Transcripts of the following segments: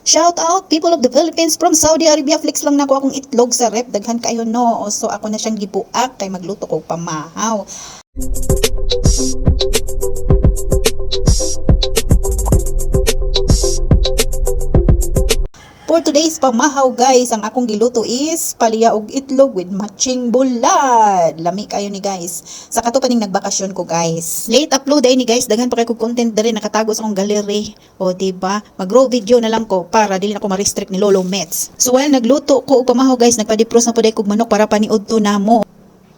Shout out people of the Philippines from Saudi Arabia. Flex lang nako akong itlog sa rep. Daghan kayo no. So ako na siyang gibuak kay magluto ko pamahaw. For today's pamahaw guys, ang akong giluto is palya og itlog with matching bulad. Lami kayo ni guys. Sa kato pa ning nagbakasyon ko guys. Late upload ay ni guys, daghan pa kay ko content diri nakatago sa akong gallery. O diba? Mag-raw video na lang ko para dili na ko ma-restrict ni Lolo Mets. So while nagluto ko og pamahaw guys, nagpa-defrost na pud kog manok para paniud to namo.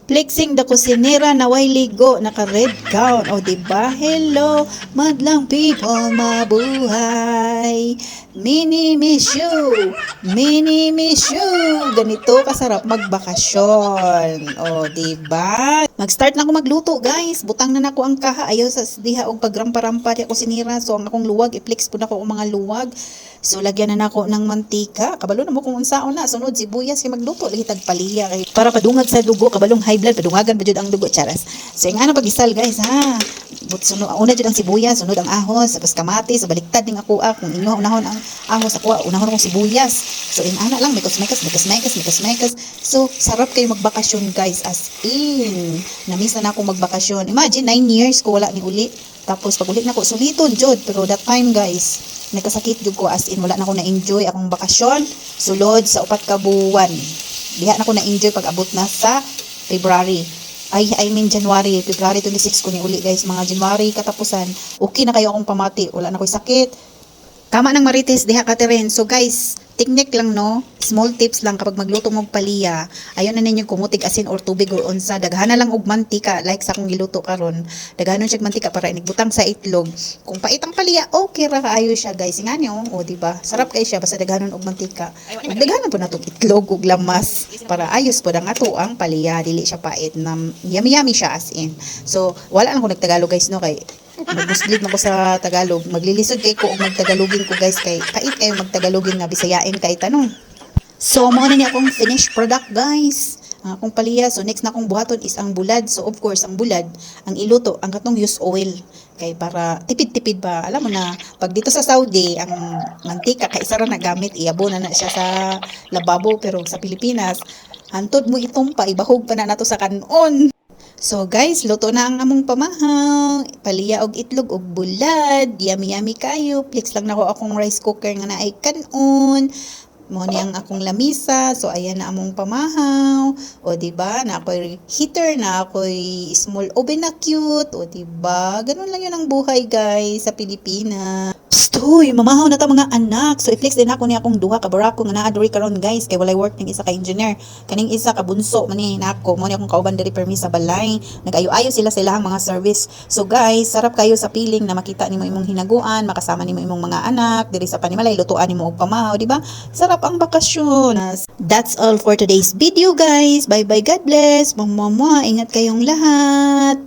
Flexing the kusinera na way ligo, naka red gown. O diba? Hello, madlang people, mabuhay. Mini miss you. Mini miss you. Ganito kasarap magbakasyon. O diba? Mag-start na ako magluto guys. Butang na nako ang kaha. Ayaw sa diha og pagrampa-rampa di ako sinira. So ang akong luwag, i-flex po na ko ang mga luwag. So lagyan na nako ng mantika. Kabalo na mo kung unsaon na. Sunod sibuyas kay magluto lagi tagpaliya kay para padungag sa dugo, kabalong high blood padungagan pa jud ang dugo charas. So yung ano pagisal guys ha. Sunod una jud ang sibuyas, sunod ang ahos, tapos kamatis, baliktad ning ako kung inyo unahon ang ahos ako, unahon ang sibuyas. So yung ana lang mikos-mikos. So sarap kayo magbakasyon guys as in. Na-miss na ako magbakasyon. Imagine 9 years ko wala ni uli. Tapos pag ulit na ko suliton jud, pero that time guys nagkasakit jud ko as in wala na ako na-enjoy akong bakasyon sulod sa 4 ka buwan. Diha na ako na-enjoy pag abot na sa February. I mean January, February 26 ko ni uli guys. Mga January katapusan, okay na kayo akong pamati. Wala na ko'y sakit. Tama ng marites diha ka teren. So guys, technique lang no. Small tips lang kapag magluto mo og paliya. Ayon na ninyo kumutig asin or tubig or unsa. Daghan na lang og mantika like sa akong giluto karon. Daghanon siya mantika para inigbutang sa itlog. Kung pait ang paliya, okay ra kaayo siya guys. Ingani o di ba? Sarap kay siya basta daghanon og mantika. Daghanon po nato itlog ug lamas para ayos po ang ato ang paliya. Dili siya pait na yummy siya as in. So wala lang ko nagtagalog guys no kay mag-muslit mo ko sa Tagalog. Maglilisod kay ko og magtagalogin ko guys kay pait kayo magtagalogin nga bisayain kay tanong. So mo na ni akong finished product guys. Akong paliya. So next na akong buhaton is ang bulad. So of course ang bulad, ang iluto, ang katong use oil kay para tipid-tipid ba. Alam mo na pag dito sa Saudi ang mantika kay isa ra na gamit, iabo na siya sa lababo, pero sa Pilipinas hantod mo itong paibahog pa na nato sa kanon. So guys, luto na ang among pamahaw. Paliya og itlog og bulad. Yummy kayo. Flex lang nako akong rice cooker nga naay kanon. Mo ni ang akong lamisa. So ayan na among pamahaw. O diba? Na ako'y heater, na ako'y small oven na cute. O diba? Ganun lang yun ang buhay guys sa Pilipinas. Hoy, mamahaw na ta mga anak. So i-flex din ako ni akong duha ka barako nga naa diri karon guys kay walay work ning isa ka engineer. Kaning isa ka bunso man ni nako mo ni akong kauban diri permi sa balay. Nagayo-ayo sila ang mga service. So guys, sarap kayo sa feeling na makita nimo imong hinaguan, makasama nimo imong mga anak diri sa Panimalay, lutuan nimo og pamahaw, di ba? Sarap ang bakasyon. That's all for today's video guys. Bye bye, God bless. Mama, ingat kayong lahat.